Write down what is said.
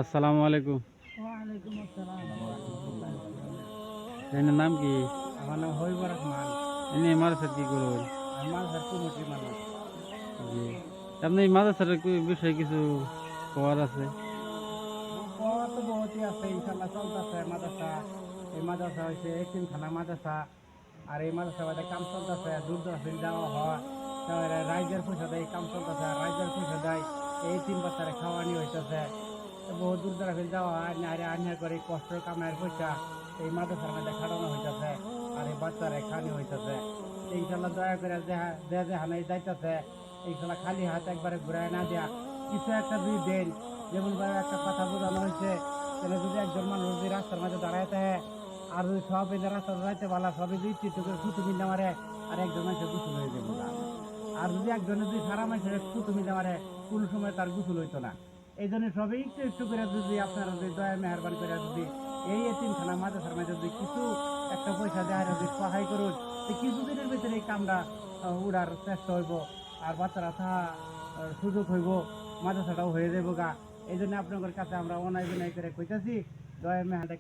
আসসালামু আলাইকুম। ওয়ালাইকুম আসসালাম ওয়া রাহমাতুল্লাহি ওয়া বারাকাতুহু। এনার নাম কি? আমার নাম হবিবুর রহমান। এনে মাদ্রাসার কি করুন? আমি মাদ্রাসার কমিটির মানুষ। জি। আপনি এই মাদ্রাসার বিষয়ে কিছু কওয়ার আছে? পড়া তো বহুতই আছে, ইনশাআল্লাহ চলতেছে মাদ্রাসা। এই মাদ্রাসা হইছে এতিমখানা মাদ্রাসা। আর এই মাদ্রাসা বাদে কাম চলতেছে, দূর দরাজ যাওয়া হয়। তারপরে রাইজের পয়সা দেয় কাম চলতেছে, রাইজের পয়সা দেয় এই তিন বাচ্চারে খাওয়ানি হইতেছে। বহু দূর দরাজ যাওয়া হয়, নারে আনিয়া করে কষ্ট কামাইয়ের পয়সা এই মাদ্রাসার মধ্যে খাটানো হইতেছে। আর এই বাচ্চারে খানি হইতেছে। ইনশাআল্লাহ দয়া করে যে হানে যাইতেছে, ইনশাআল্লাহ খালি হাত একবারে ঘুরায় না দেয়া কিছু একটা দুই দেন। যেমন ভাবে একটা কথা বোঝানো হয়েছে, তাহলে যদি একজন মানুষ যদি রাস্তার মাঝে দাঁড়াইতে হয়, আর যদি সব এদের রাস্তা যাইতে পারলা সবই যদি চিত্ত করে থুতু মিলে মারে, আর একজন মানুষের গুছল হয়ে যাবো গা। আর যদি একজনের যদি সারা মানুষের থুতু মিলে মারে, কোনো সময় তার গুছল হইতো না। এই জন্য সবই একটু একটু করে যদি আপনারা যদি দয়া মেহরবান করে যদি এই এতিমখানা মাদ্রাসার মাঝে যদি কিছু একটা পয়সা দেয় যদি সহায় করুন, তো কিছুদিনের ভিতরে এই কামটা উড়ার চেষ্টা হইব। আর বাচ্চারা তাহা সুযোগ হইব, মাদ্রাসাটাও হয়ে যাবো গা। এই জন্য আপনাদের কাছে আমরা অনায় বিনয় করে কইতাছি, দয়া মেহাদে